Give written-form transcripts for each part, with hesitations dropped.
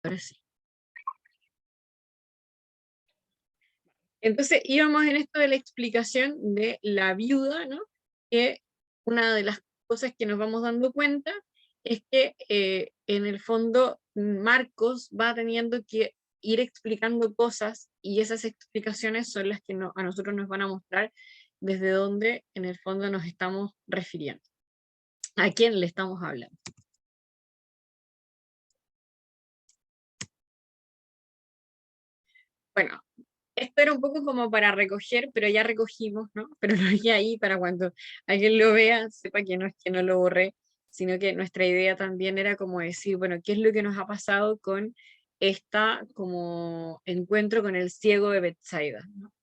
ahora sí. Entonces íbamos en esto de la explicación de la viuda, ¿no? Que una de las cosas que nos vamos dando cuenta es que en el fondo Marcos va teniendo que ir explicando cosas y esas explicaciones son las que a nosotros nos van a mostrar desde dónde en el fondo nos estamos refiriendo, a quién le estamos hablando. Bueno, esto era un poco como para recoger, pero ya recogimos, ¿no? Pero lo dejé ahí para cuando alguien lo vea, sepa que no es que no lo borré, sino que nuestra idea también era como decir, bueno, ¿qué es lo que nos ha pasado con esta como encuentro con el ciego de Bethsaida, ¿no?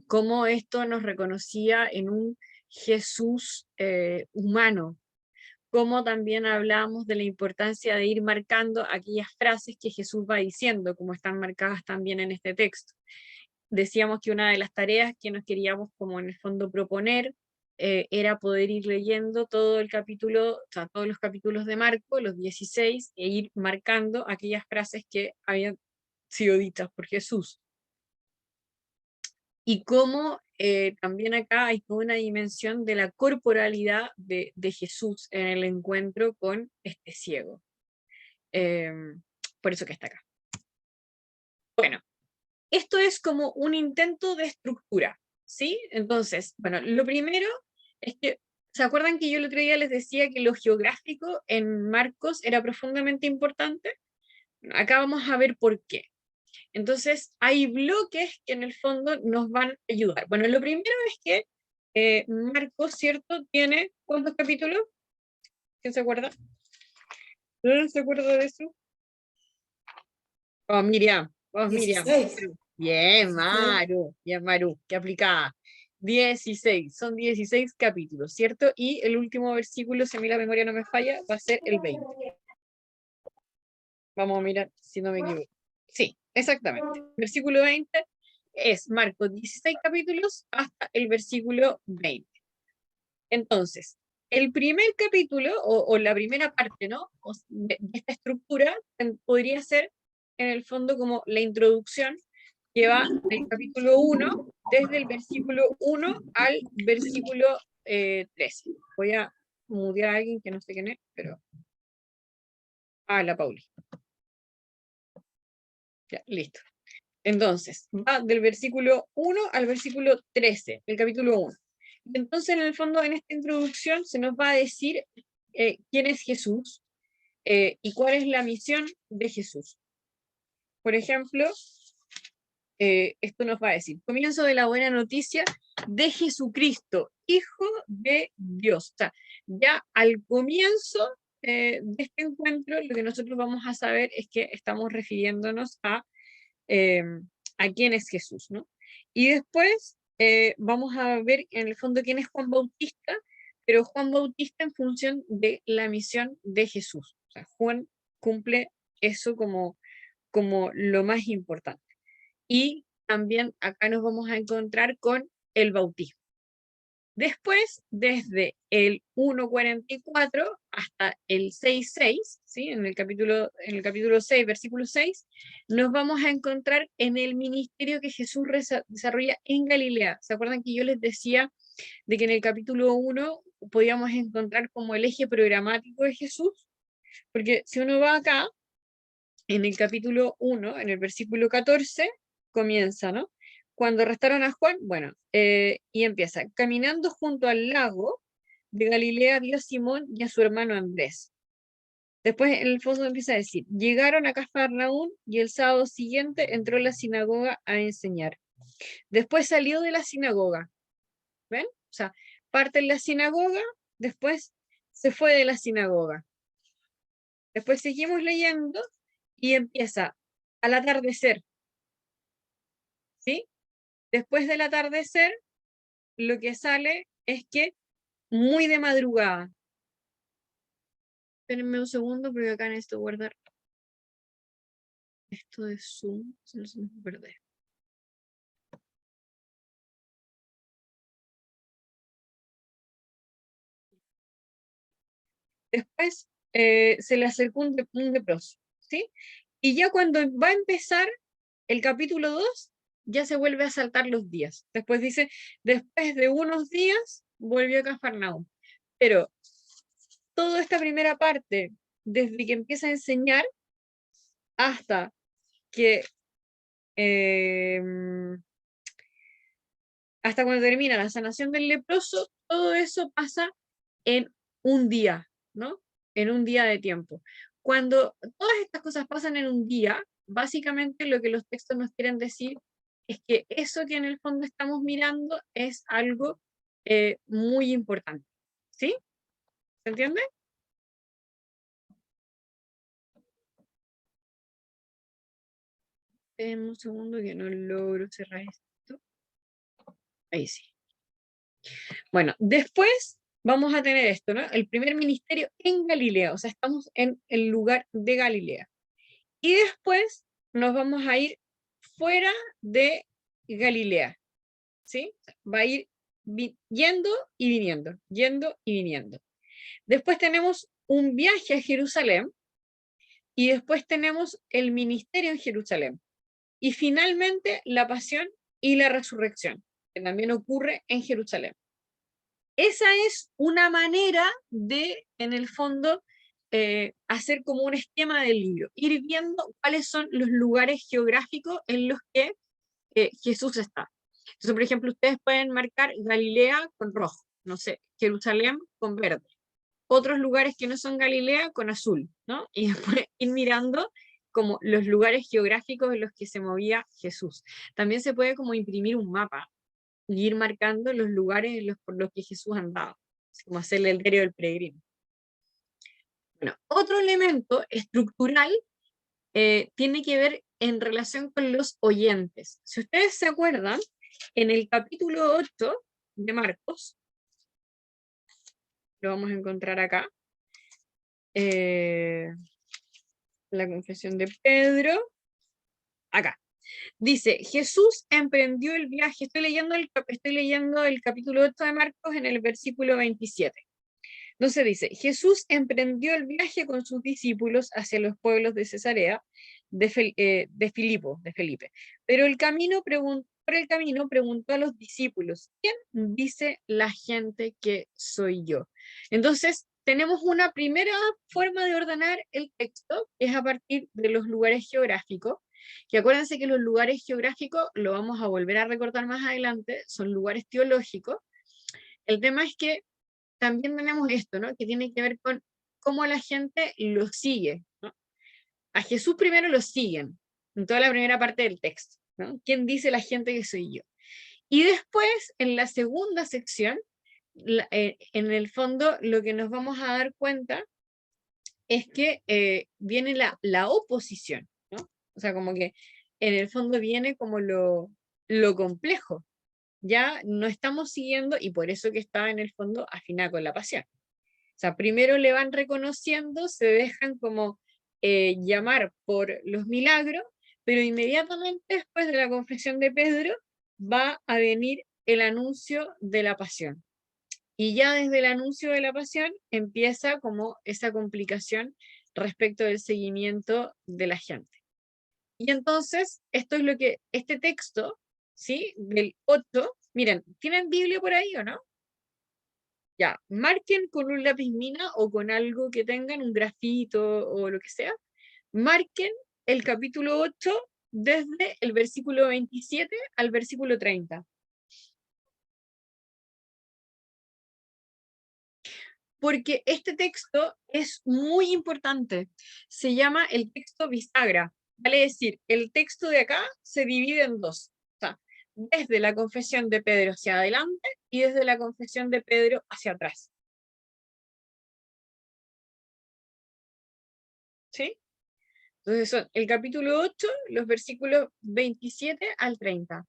Cómo esto nos reconocía en un Jesús humano, cómo también hablamos de la importancia de ir marcando aquellas frases que Jesús va diciendo, como están marcadas también en este texto. Decíamos que una de las tareas que nos queríamos como en el fondo proponer era poder ir leyendo todo el capítulo, o sea, todos los capítulos de Marco, los 16, e ir marcando aquellas frases que habían sido dichas por Jesús. Y cómo también acá hay toda una dimensión de la corporalidad de Jesús en el encuentro con este ciego. Por eso que está acá. Bueno, esto es como un intento de estructura, ¿sí? Entonces, bueno, lo primero es que, ¿se acuerdan que yo el otro día les decía que lo geográfico en Marcos era profundamente importante? Acá vamos a ver por qué. Entonces, hay bloques que en el fondo nos van a ayudar. Bueno, lo primero es que Marcos, ¿cierto? Tiene, ¿cuántos capítulos? ¿Quién se acuerda? ¿No se acuerda de eso? Oh, Miriam, oh, Miriam. 16. Bien, Maru, qué aplicada. 16, son 16 capítulos, ¿cierto? Y el último versículo, si a mí la memoria no me falla, va a ser el 20. Vamos a mirar si no me equivoco. Sí, exactamente. Versículo 20 es Marcos 16 capítulos hasta el versículo 20. Entonces, el primer capítulo o la primera parte, ¿no? De esta estructura podría ser en el fondo como la introducción que va del capítulo 1, desde el versículo 1 al versículo 13. Voy a mutear a alguien que no sé quién es, pero... Ah, la Pauli. Ya, listo. Entonces, va del versículo 1 al versículo 13, el capítulo 1. Entonces, en el fondo, en esta introducción se nos va a decir quién es Jesús y cuál es la misión de Jesús. Por ejemplo, esto nos va a decir, comienzo de la buena noticia de Jesucristo, Hijo de Dios. O sea, ya al comienzo de este encuentro, lo que nosotros vamos a saber es que estamos refiriéndonos a quién es Jesús, ¿no? Y después vamos a ver en el fondo quién es Juan Bautista, pero Juan Bautista en función de la misión de Jesús. O sea, Juan cumple eso como lo más importante. Y también acá nos vamos a encontrar con el bautismo. Después, desde el 1.44 hasta el 6.6, ¿sí? En el capítulo 6, versículo 6, nos vamos a encontrar en el ministerio que Jesús desarrolla en Galilea. ¿Se acuerdan que yo les decía de que en el capítulo 1 podíamos encontrar como el eje programático de Jesús? Porque si uno va acá, en el capítulo 1, en el versículo 14, comienza, ¿no? Cuando arrestaron a Juan, bueno, y empieza, caminando junto al lago de Galilea vio a Simón y a su hermano Andrés. Después, en el fondo, empieza a decir, llegaron a Cafarnaún y el sábado siguiente entró a la sinagoga a enseñar. Después salió de la sinagoga, ¿ven? O sea, parte en la sinagoga, después se fue de la sinagoga. Después seguimos leyendo y empieza al atardecer, ¿sí? Después del atardecer, lo que sale es que muy de madrugada. Espérenme un segundo porque acá necesito guardar esto de Zoom, se nos va a perder. Después se le acercó un leproso, ¿sí? Y ya cuando va a empezar el capítulo 2, ya se vuelve a saltar los días. Después dice, después de unos días, volvió a Cafarnaúm. Pero toda esta primera parte, desde que empieza a enseñar hasta que hasta cuando termina la sanación del leproso, todo eso pasa en un día, ¿no? En un día de tiempo. Cuando todas estas cosas pasan en un día, básicamente lo que los textos nos quieren decir es que eso que en el fondo estamos mirando es algo muy importante. ¿Sí? ¿Se entiende? Un segundo que no logro cerrar esto. Ahí sí. Bueno, después vamos a tener esto, ¿no? El primer ministerio en Galilea, o sea, estamos en el lugar de Galilea. Y después nos vamos a ir fuera de Galilea, ¿sí? Va a ir yendo y viniendo, yendo y viniendo. Después tenemos un viaje a Jerusalén y después tenemos el ministerio en Jerusalén. Y finalmente la pasión y la resurrección, que también ocurre en Jerusalén. Esa es una manera de, en el fondo, hacer como un esquema del libro, ir viendo cuáles son los lugares geográficos en los que Jesús está. Entonces, por ejemplo, ustedes pueden marcar Galilea con rojo, no sé, Jerusalén con verde, otros lugares que no son Galilea con azul, ¿no? Y después ir mirando como los lugares geográficos en los que se movía Jesús. También se puede como imprimir un mapa y ir marcando los lugares por los que Jesús andaba, como hacerle el diario del peregrino. Bueno, otro elemento estructural tiene que ver en relación con los oyentes. Si ustedes se acuerdan, en el capítulo 8 de Marcos, lo vamos a encontrar acá, la confesión de Pedro, acá. Dice, Jesús emprendió el viaje, estoy leyendo el capítulo 8 de Marcos en el versículo 27. Entonces dice, Jesús emprendió el viaje con sus discípulos hacia los pueblos de Cesarea, de Filipe. Pero por el camino preguntó a los discípulos, ¿quién dice la gente que soy yo? Entonces, tenemos una primera forma de ordenar el texto, que es a partir de los lugares geográficos, que acuérdense que los lugares geográficos, lo vamos a volver a recordar más adelante, son lugares teológicos. El tema es que también tenemos esto, ¿no? Que tiene que ver con cómo la gente lo sigue, ¿no? A Jesús primero lo siguen, en toda la primera parte del texto, ¿no? ¿Quién dice la gente que soy yo? Y después, en la segunda sección, en el fondo, lo que nos vamos a dar cuenta es que viene la oposición, ¿no? O sea, como que en el fondo viene como lo complejo. Ya no estamos siguiendo, y por eso que está en el fondo afinada con la pasión. O sea, primero le van reconociendo, se dejan como llamar por los milagros, pero inmediatamente después de la confesión de Pedro va a venir el anuncio de la pasión. Y ya desde el anuncio de la pasión empieza como esa complicación respecto del seguimiento de la gente. Y entonces, esto es lo que, este texto, ¿sí? Del 8, miren, ¿tienen Biblia por ahí o no? Ya, marquen con un lápiz mina o con algo que tengan, un grafito o lo que sea, marquen el capítulo 8 desde el versículo 27 al versículo 30. Porque este texto es muy importante. Se llama el texto bisagra. Vale decir, el texto de acá se divide en dos. O sea, desde la confesión de Pedro hacia adelante y desde la confesión de Pedro hacia atrás. ¿Sí? Entonces son el capítulo 8, los versículos 27 al 30.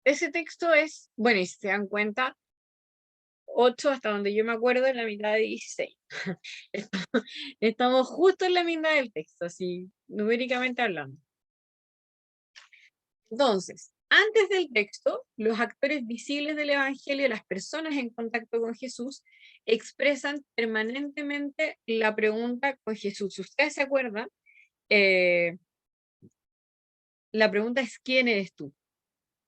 Ese texto es, bueno, y si se dan cuenta, 8 hasta donde yo me acuerdo es la mitad de 16. Estamos justo en la mitad del texto, así numéricamente hablando. Entonces, Antes del texto, los actores visibles del Evangelio, las personas en contacto con Jesús, expresan permanentemente la pregunta con Jesús. Si ustedes se acuerdan, la pregunta es ¿quién eres tú?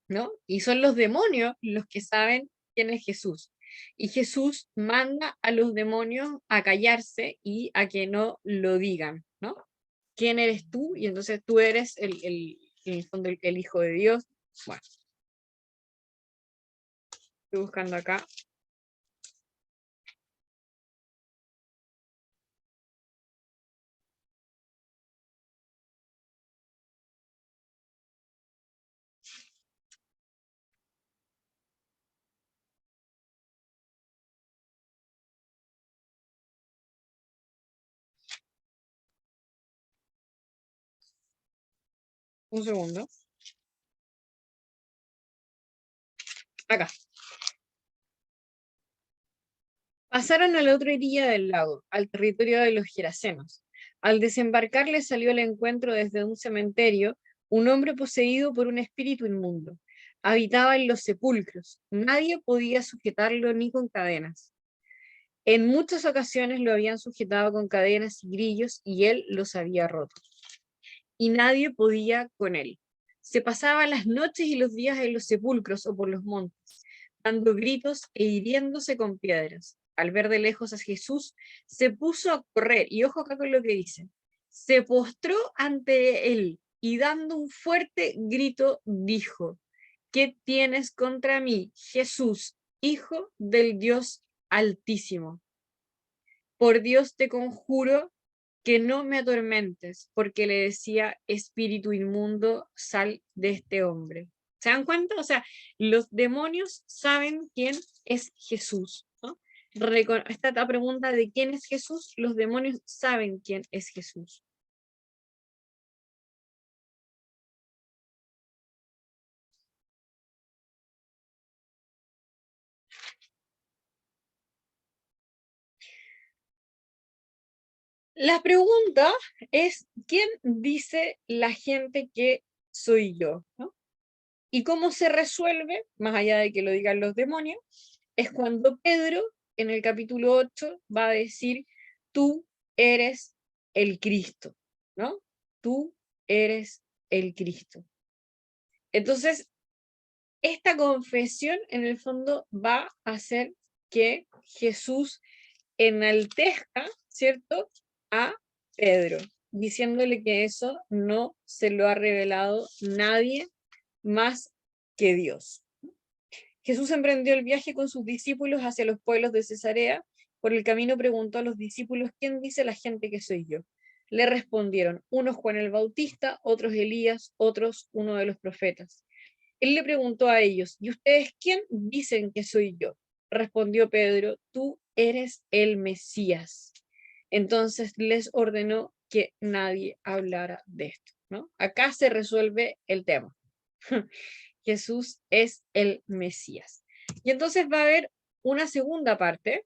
¿No? Y son los demonios los que saben quién es Jesús. Y Jesús manda a los demonios a callarse y a que no lo digan, ¿no? ¿Quién eres tú? Y entonces tú eres en el fondo el Hijo de Dios. Bueno, estoy buscando acá. Un segundo. Acá. Pasaron a la otra orilla del lago, al territorio de los Gerasenos. Al desembarcar les salió al encuentro desde un cementerio un hombre poseído por un espíritu inmundo. Habitaba en los sepulcros. Nadie podía sujetarlo ni con cadenas. En muchas ocasiones lo habían sujetado con cadenas y grillos y él los había roto. Y nadie podía con él. Se pasaba las noches y los días en los sepulcros o por los montes, dando gritos e hiriéndose con piedras. Al ver de lejos a Jesús, se puso a correr, y ojo acá con lo que dice, se postró ante él y dando un fuerte grito dijo, ¿qué tienes contra mí, Jesús, Hijo del Dios Altísimo? Por Dios te conjuro que no me atormentes, porque le decía, espíritu inmundo, sal de este hombre. ¿Se dan cuenta? O sea, los demonios saben quién es Jesús, ¿no? Esta pregunta de quién es Jesús, los demonios saben quién es Jesús. La pregunta es, ¿quién dice la gente que soy yo? ¿No? ¿Y cómo se resuelve, más allá de que lo digan los demonios? Es cuando Pedro, en el capítulo 8, va a decir, tú eres el Cristo, ¿no? Tú eres el Cristo. Entonces, esta confesión, en el fondo, va a hacer que Jesús enaltezca, ¿cierto?, a Pedro, diciéndole que eso no se lo ha revelado nadie más que Dios. Jesús emprendió el viaje con sus discípulos hacia los pueblos de Cesarea. Por el camino preguntó a los discípulos, ¿quién dice la gente que soy yo? Le respondieron, unos Juan el Bautista, otros Elías, otros uno de los profetas. Él le preguntó a ellos, ¿y ustedes quién dicen que soy yo? Respondió Pedro, tú eres el Mesías. Entonces les ordenó que nadie hablara de esto, ¿no? Acá se resuelve el tema. Jesús es el Mesías. Y entonces va a haber una segunda parte,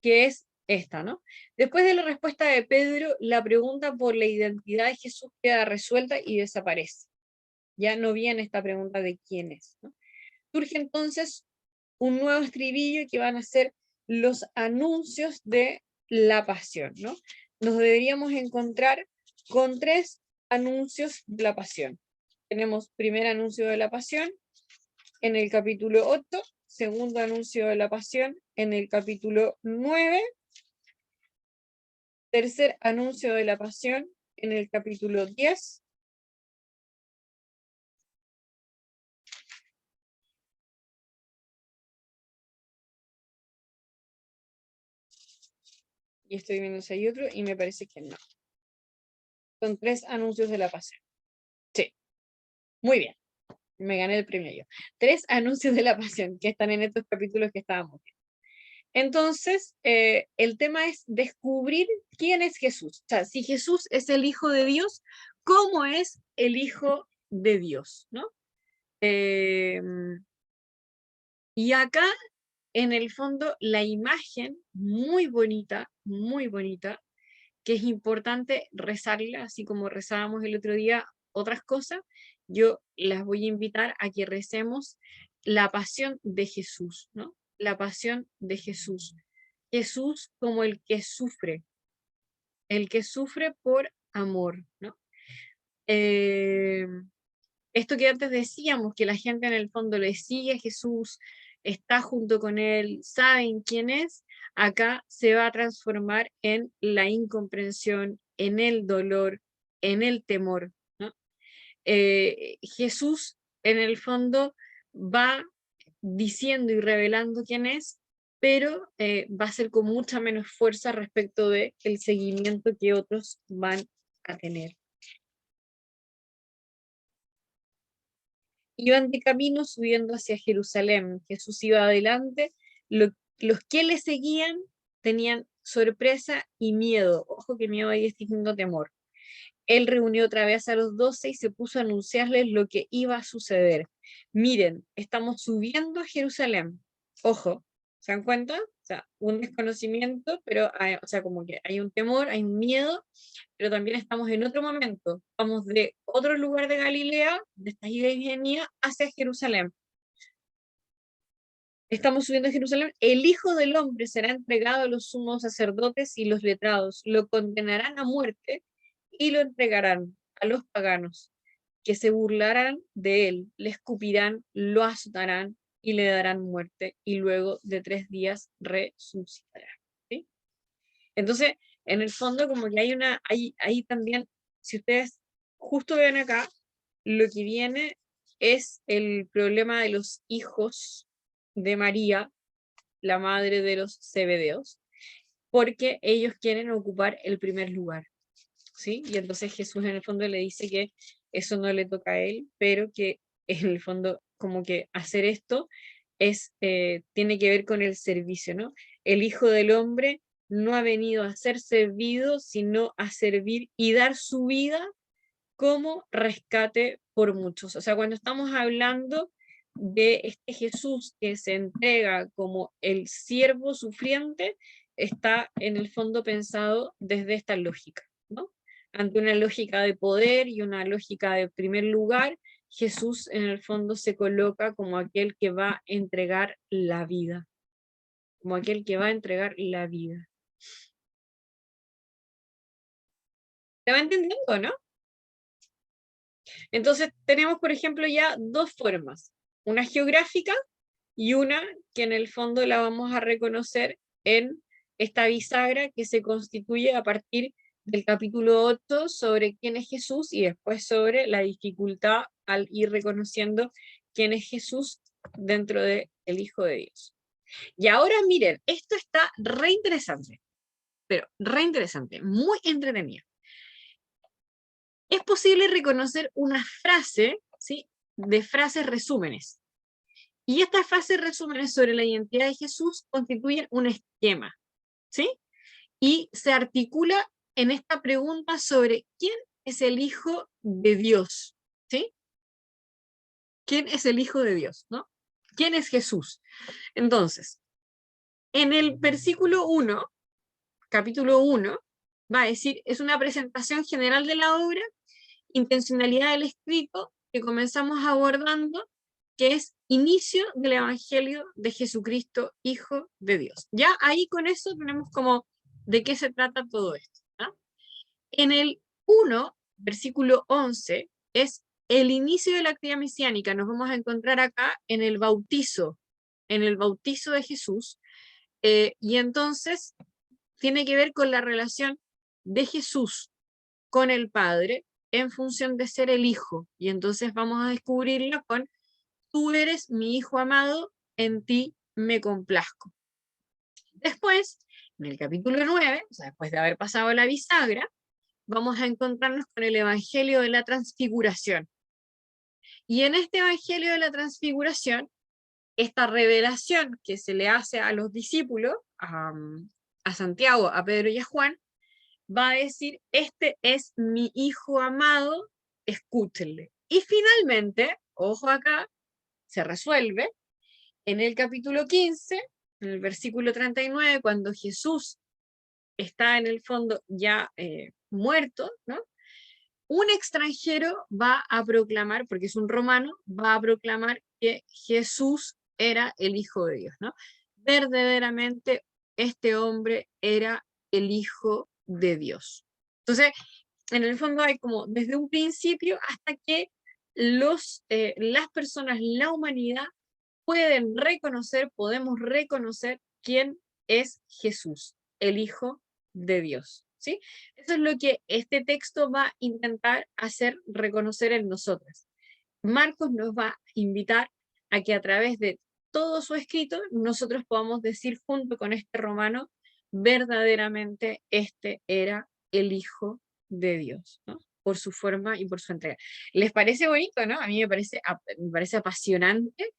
que es esta, ¿no? Después de la respuesta de Pedro, la pregunta por la identidad de Jesús queda resuelta y desaparece. Ya no viene esta pregunta de quién es, ¿no? Surge entonces un nuevo estribillo que van a ser los anuncios de la pasión, ¿no? Nos deberíamos encontrar con 3 anuncios de la pasión. Tenemos primer anuncio de la pasión en el capítulo 8, segundo anuncio de la pasión en el capítulo 9, tercer anuncio de la pasión en el capítulo 10, y estoy viendo si hay otro, y me parece que no. Son 3 anuncios de la pasión. Sí, muy bien. Me gané el premio yo. 3 anuncios de la pasión que están en estos capítulos que estábamos viendo. Entonces, el tema es descubrir quién es Jesús. O sea, si Jesús es el Hijo de Dios, ¿cómo es el Hijo de Dios? ¿No? Y acá, en el fondo, la imagen muy bonita, que es importante rezarla, así como rezábamos el otro día, otras cosas, yo las voy a invitar a que recemos la pasión de Jesús, ¿no? La pasión de Jesús. Jesús como el que sufre por amor, ¿no? Eh, Esto que antes decíamos, que la gente en el fondo le sigue a Jesús, está junto con él, saben quién es, acá se va a transformar en la incomprensión, en el dolor, en el temor, ¿no? Jesús en el fondo va diciendo y revelando quién es, pero va a ser con mucha menos fuerza respecto de el seguimiento que otros van a tener. Iban de camino subiendo hacia Jerusalén. Jesús iba adelante. Los que le seguían tenían sorpresa y miedo. Ojo que miedo ahí es distinto temor. Él reunió otra vez a los 12 y se puso a anunciarles lo que iba a suceder. Miren, estamos subiendo a Jerusalén. Ojo, ¿se dan cuenta? O sea, un desconocimiento, pero hay, o sea, como que hay un temor, hay un miedo, pero también estamos en otro momento. Vamos de otro lugar de Galilea, de esta Iberia, hacia Jerusalén. Estamos subiendo a Jerusalén. El Hijo del Hombre será entregado a los sumos sacerdotes y los letrados. Lo condenarán a muerte y lo entregarán a los paganos, que se burlarán de él, le escupirán, lo azotarán y le darán muerte, y luego de 3 días resucitará. ¿Sí? Entonces, en el fondo, como que hay también, si ustedes justo ven acá, lo que viene es el problema de los hijos de María, la madre de los Zebedeos, porque ellos quieren ocupar el primer lugar, ¿sí? Y entonces Jesús en el fondo le dice que eso no le toca a él, pero que en el fondo como que hacer esto tiene que ver con el servicio, ¿no? El Hijo del Hombre no ha venido a ser servido, sino a servir y dar su vida como rescate por muchos. O sea, cuando estamos hablando de este Jesús que se entrega como el siervo sufriente, está en el fondo pensado desde esta lógica, ¿no? Ante una lógica de poder y una lógica de primer lugar, Jesús en el fondo se coloca como aquel que va a entregar la vida, como aquel que va a entregar la vida. ¿Se va entendiendo, no? Entonces tenemos, por ejemplo, ya dos formas, una geográfica y una que en el fondo la vamos a reconocer en esta bisagra que se constituye a partir del capítulo 8 sobre quién es Jesús y después sobre la dificultad al ir reconociendo quién es Jesús dentro del Hijo de Dios. Y ahora miren, esto está re interesante, pero re interesante, muy entretenido. Es posible reconocer una frase, ¿sí?, de frases resúmenes. Y estas frases resúmenes sobre la identidad de Jesús constituyen un esquema, ¿sí? Y se articula en esta pregunta sobre quién es el Hijo de Dios, ¿sí? ¿Quién es el Hijo de Dios, no? ¿Quién es Jesús? Entonces, en el versículo 1, capítulo 1, va a decir, es una presentación general de la obra, intencionalidad del escrito, que comenzamos abordando, que es inicio del Evangelio de Jesucristo, Hijo de Dios. Ya ahí con eso tenemos como de qué se trata todo esto. ¿Ah? En el 1, versículo 11, es el inicio de la actividad mesiánica. Nos vamos a encontrar acá en el bautizo de Jesús, y entonces tiene que ver con la relación de Jesús con el Padre en función de ser el Hijo. Y entonces vamos a descubrirlo con tú eres mi Hijo amado, en ti me complazco. Después, en el capítulo 9, o sea, después de haber pasado la bisagra, vamos a encontrarnos con el Evangelio de la Transfiguración. Y en este Evangelio de la Transfiguración, esta revelación que se le hace a los discípulos, a Santiago, a Pedro y a Juan, va a decir, este es mi Hijo amado, escúchenle. Y finalmente, ojo acá, se resuelve en el capítulo 15, en el versículo 39, cuando Jesús está en el fondo ya muerto, ¿no? un extranjero va a proclamar, porque es un romano, va a proclamar que Jesús era el Hijo de Dios, ¿no? Verdaderamente este hombre era el Hijo de Dios. Entonces, en el fondo hay como desde un principio hasta que las personas, la humanidad, podemos reconocer quién es Jesús, el Hijo de Dios, ¿sí? Eso es lo que este texto va a intentar hacer reconocer en nosotros. Marcos nos va a invitar a que a través de todo su escrito nosotros podamos decir junto con este romano, verdaderamente este era el Hijo de Dios, ¿no? Por su forma y por su entrega. ¿Les parece bonito, no? A mí me parece apasionante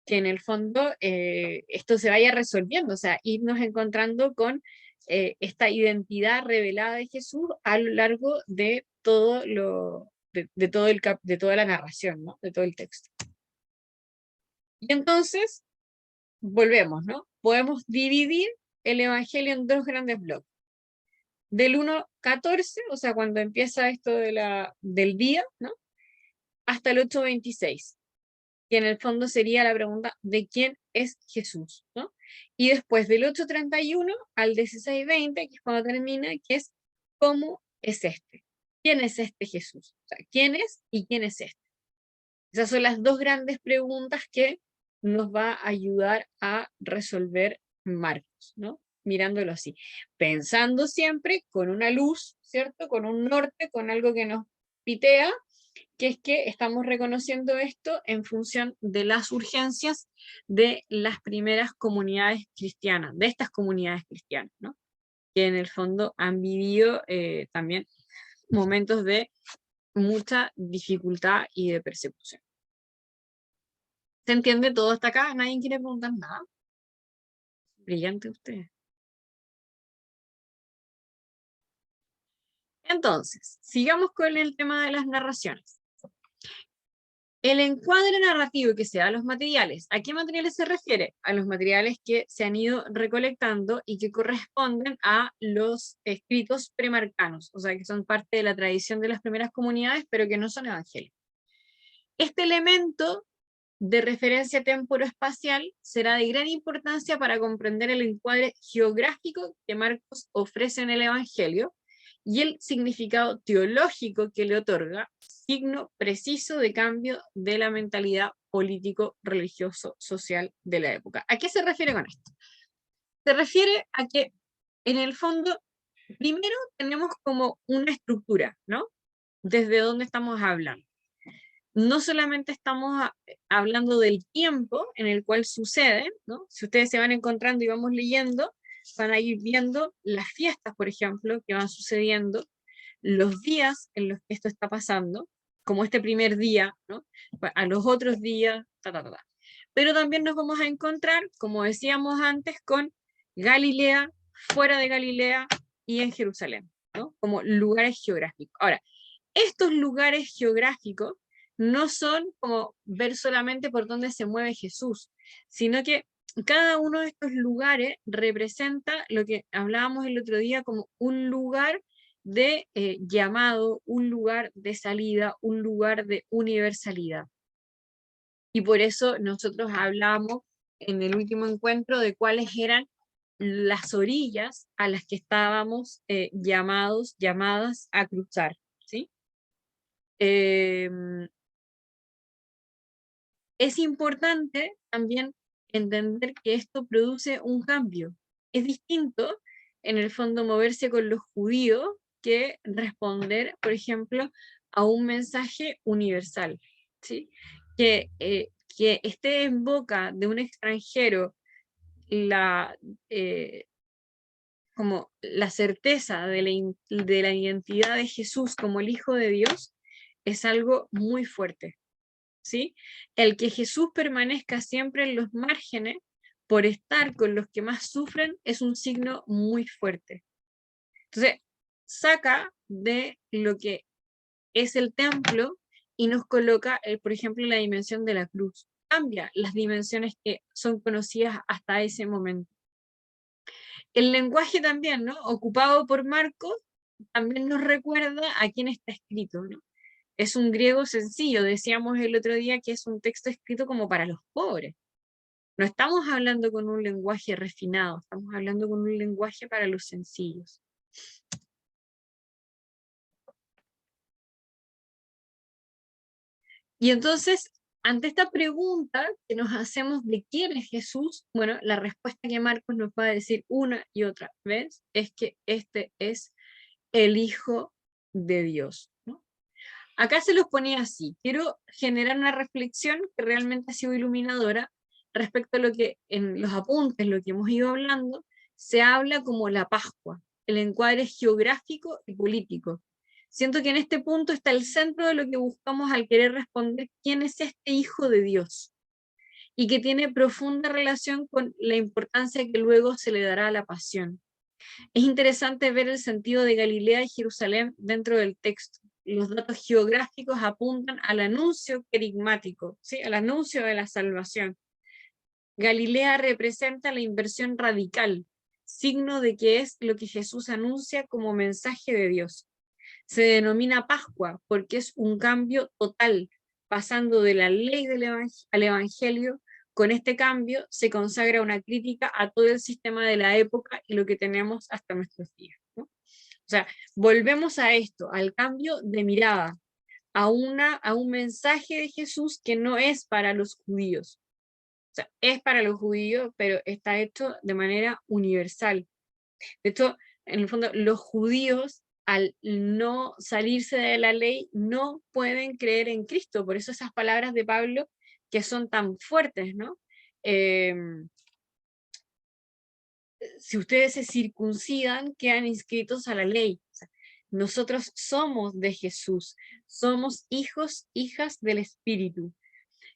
que en el fondo esto se vaya resolviendo, o sea, irnos encontrando con esta identidad revelada de Jesús a lo largo de todo de toda la narración, ¿no? De todo el texto. Y entonces, volvemos, ¿no? Podemos dividir el Evangelio en dos grandes bloques. Del 1:14, o sea, cuando empieza esto del día, ¿no? Hasta el 8:26, que en el fondo sería la pregunta de quién es Jesús, ¿no? Y después del 8:31 al 16:20, que es cuando termina, que es ¿cómo es este? ¿Quién es este Jesús? O sea, ¿quién es y quién es este? Esas son las dos grandes preguntas que nos va a ayudar a resolver Marcos, ¿no? Mirándolo así, pensando siempre con una luz, ¿cierto? Con un norte, con algo que nos pitea, que es que estamos reconociendo esto en función de las urgencias de las primeras comunidades cristianas, de estas comunidades cristianas, ¿no? Que en el fondo han vivido también momentos de mucha dificultad y de persecución. ¿Se entiende todo hasta acá? ¿Nadie quiere preguntar nada? Brillante usted. Entonces, sigamos con el tema de las narraciones. El encuadre narrativo que se da a los materiales. ¿A qué materiales se refiere? A los materiales que se han ido recolectando y que corresponden a los escritos premarcanos, o sea, que son parte de la tradición de las primeras comunidades, pero que no son evangelios. Este elemento de referencia temporoespacial será de gran importancia para comprender el encuadre geográfico que Marcos ofrece en el Evangelio y el significado teológico que le otorga, signo preciso de cambio de la mentalidad político-religioso-social de la época. ¿A qué se refiere con esto? Se refiere a que, en el fondo, primero tenemos como una estructura, ¿no? Desde dónde estamos hablando. No solamente estamos hablando del tiempo en el cual sucede, ¿no? Si ustedes se van encontrando y vamos leyendo, van a ir viendo las fiestas, por ejemplo, que van sucediendo, los días en los que esto está pasando, como este primer día, ¿no? A los otros días, Pero también nos vamos a encontrar, como decíamos antes, con Galilea, fuera de Galilea y en Jerusalén, ¿no? Como lugares geográficos. Ahora, estos lugares geográficos no son como ver solamente por dónde se mueve Jesús, sino que cada uno de estos lugares representa lo que hablábamos el otro día como un lugar de llamado, un lugar de salida, un lugar de universalidad. Y por eso nosotros hablamos en el último encuentro de cuáles eran las orillas a las que estábamos llamadas a cruzar, ¿sí? Es importante también entender que esto produce un cambio. Es distinto, en el fondo, moverse con los judíos que responder, por ejemplo, a un mensaje universal, ¿sí? Que esté en boca de un extranjero eh, como la certeza de la identidad de Jesús como el Hijo de Dios es algo muy fuerte. ¿Sí? El que Jesús permanezca siempre en los márgenes por estar con los que más sufren es un signo muy fuerte. Entonces, saca de lo que es el templo y nos coloca, por ejemplo, en la dimensión de la cruz. Cambia las dimensiones que son conocidas hasta ese momento. El lenguaje también, ¿no? Ocupado por Marcos también nos recuerda a quién está escrito, ¿no? Es un griego sencillo, decíamos el otro día que es un texto escrito como para los pobres. No estamos hablando con un lenguaje refinado, estamos hablando con un lenguaje para los sencillos. Y entonces, ante esta pregunta que nos hacemos de quién es Jesús, bueno, la respuesta que Marcos nos va a decir una y otra vez es que este es el Hijo de Dios, ¿no? Acá se los ponía así. Quiero generar una reflexión que realmente ha sido iluminadora respecto a lo que en los apuntes, lo que hemos ido hablando, se habla como la Pascua, el encuadre geográfico y político. Siento que en este punto está el centro de lo que buscamos al querer responder quién es este Hijo de Dios y que tiene profunda relación con la importancia que luego se le dará a la pasión. Es interesante ver el sentido de Galilea y Jerusalén dentro del texto. Los datos geográficos apuntan al anuncio querigmático, ¿sí? Al anuncio de la salvación. Galilea representa la inversión radical, signo de que es lo que Jesús anuncia como mensaje de Dios. Se denomina Pascua porque es un cambio total, pasando de la ley al Evangelio. Con este cambio se consagra una crítica a todo el sistema de la época y lo que tenemos hasta nuestros días, ¿no? O sea, volvemos a esto, al cambio de mirada, a un mensaje de Jesús que no es para los judíos. O sea, es para los judíos, pero está hecho de manera universal. De hecho, en el fondo, los judíos, al no salirse de la ley, no pueden creer en Cristo. Por eso esas palabras de Pablo que son tan fuertes, ¿no? Eh, si ustedes se circuncidan, quedan inscritos a la ley. O sea, nosotros somos de Jesús, somos hijos, hijas del Espíritu.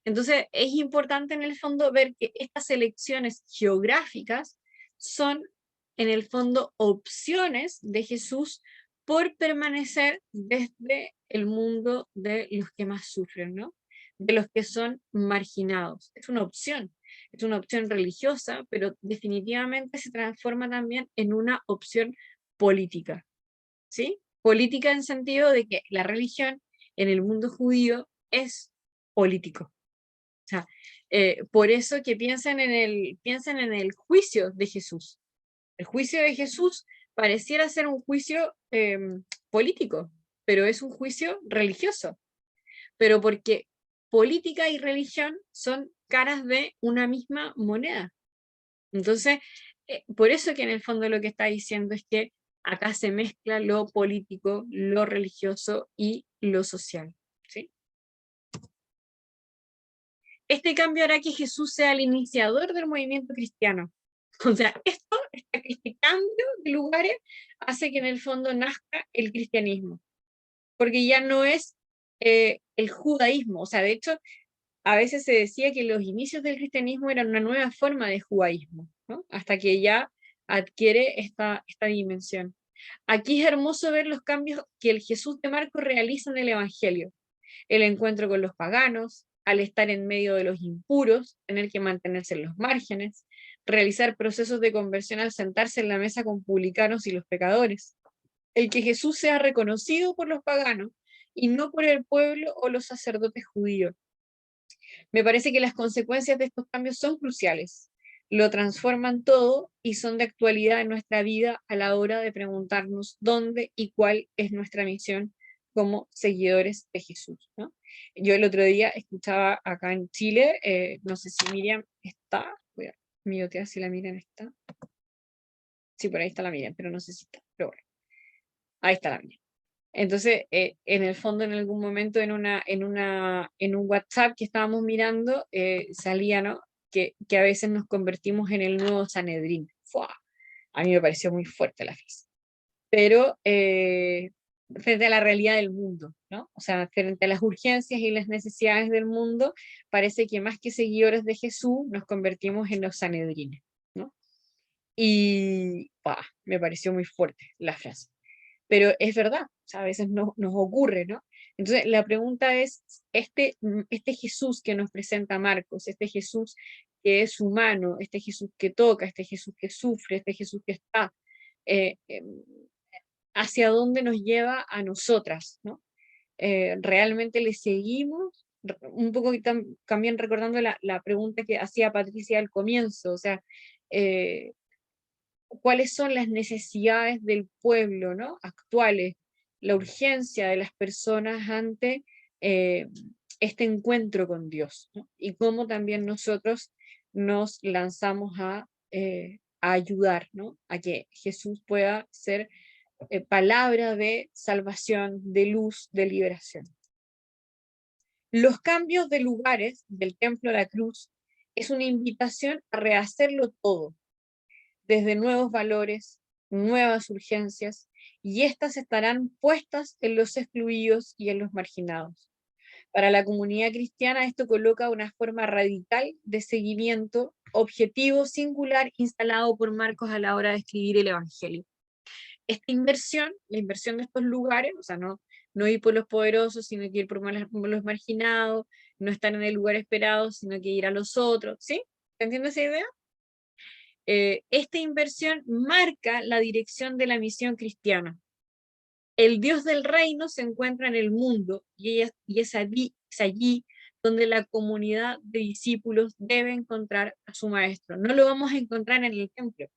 Entonces, es importante en el fondo ver que estas elecciones geográficas son en el fondo opciones de Jesús por permanecer desde el mundo de los que más sufren, ¿no? De los que son marginados. Es una opción religiosa, pero definitivamente se transforma también en una opción política, ¿sí? Política en sentido de que la religión en el mundo judío es político. O sea, por eso que piensen en el juicio de Jesús. El juicio de Jesús pareciera ser un juicio político, pero es un juicio religioso. Pero porque política y religión son caras de una misma moneda. Entonces, por eso que en el fondo lo que está diciendo es que acá se mezcla lo político, lo religioso y lo social, ¿sí? Este cambio hará que Jesús sea el iniciador del movimiento cristiano. O sea, este cambio de lugares hace que en el fondo nazca el cristianismo, porque ya no es el judaísmo. O sea, de hecho, a veces se decía que los inicios del cristianismo eran una nueva forma de judaísmo, ¿no? Hasta que ya adquiere esta dimensión. Aquí es hermoso ver los cambios que el Jesús de Marcos realiza en el Evangelio. El encuentro con los paganos, al estar en medio de los impuros, tener que mantenerse en los márgenes, realizar procesos de conversión al sentarse en la mesa con publicanos y los pecadores. El que Jesús sea reconocido por los paganos y no por el pueblo o los sacerdotes judíos. Me parece que las consecuencias de estos cambios son cruciales. Lo transforman todo y son de actualidad en nuestra vida a la hora de preguntarnos dónde y cuál es nuestra misión como seguidores de Jesús, ¿no? Yo el otro día escuchaba acá en Chile, no sé si Miriam está, voy a mirotear si la Miriam está. Sí, por ahí está la Miriam, pero no sé si está, pero bueno, ahí está la Miriam. Entonces, en el fondo, en algún momento, en un WhatsApp que estábamos mirando, salía, ¿no? Que a veces nos convertimos en el nuevo Sanedrín. ¡Fua! A mí me pareció muy fuerte la frase. Pero frente a la realidad del mundo, ¿no? O sea, frente a las urgencias y las necesidades del mundo, parece que más que seguidores de Jesús, nos convertimos en los Sanedrines, ¿no? Y me pareció muy fuerte la frase. Pero es verdad, o sea, a veces nos ocurre, ¿no? Entonces, la pregunta es, este Jesús que nos presenta Marcos, este Jesús que es humano, este Jesús que toca, este Jesús que sufre, este Jesús que está, eh, hacia dónde nos lleva a nosotras, ¿no? ¿Realmente le seguimos? Un poco también recordando la pregunta que hacía Patricia al comienzo, o sea, ¿cuáles son las necesidades del pueblo, ¿no? Actuales, la urgencia de las personas ante este encuentro con Dios, ¿no? Y cómo también nosotros nos lanzamos a ayudar, ¿no? A que Jesús pueda ser palabra de salvación, de luz, de liberación. Los cambios de lugares del templo a la cruz es una invitación a rehacerlo todo, desde nuevos valores, nuevas urgencias, y estas estarán puestas en los excluidos y en los marginados. Para la comunidad cristiana esto coloca una forma radical de seguimiento, objetivo singular instalado por Marcos a la hora de escribir el Evangelio. Esta inversión, la inversión de estos lugares, o sea, no ir por los poderosos, sino que ir por los marginados, no estar en el lugar esperado, sino que ir a los otros, ¿sí? ¿Te entiendes esa idea? Esta inversión marca la dirección de la misión cristiana. El Dios del reino se encuentra en el mundo y es allí donde la comunidad de discípulos debe encontrar a su maestro. No lo vamos a encontrar en el templo,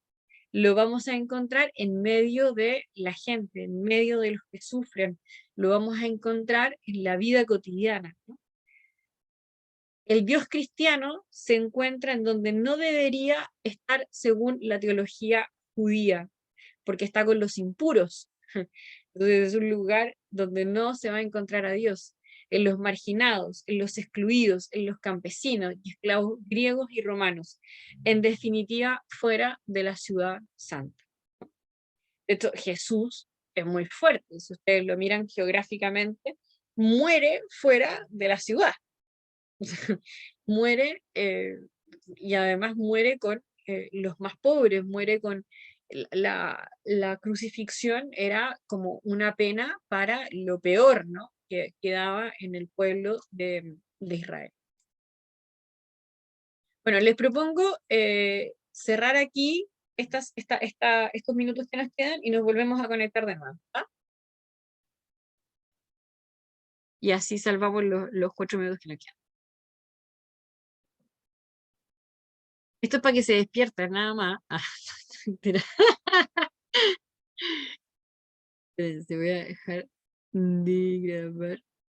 lo vamos a encontrar en medio de la gente, en medio de los que sufren, lo vamos a encontrar en la vida cotidiana, ¿no? El Dios cristiano se encuentra en donde no debería estar según la teología judía, porque está con los impuros. Entonces es un lugar donde no se va a encontrar a Dios, en los marginados, en los excluidos, en los campesinos y esclavos griegos y romanos, en definitiva fuera de la ciudad santa. De hecho, Jesús es muy fuerte, si ustedes lo miran geográficamente, muere fuera de la ciudad. Muere y además muere con los más pobres, muere con la crucifixión, era como una pena para lo peor, ¿no? Que quedaba en el pueblo de Israel. Bueno, les propongo cerrar aquí estos minutos que nos quedan y nos volvemos a conectar de nuevo, ¿ah? Y así salvamos los 4 minutos que nos quedan. Esto es para que se despierten, nada más. Ah, mentira. Se voy a dejar de grabar.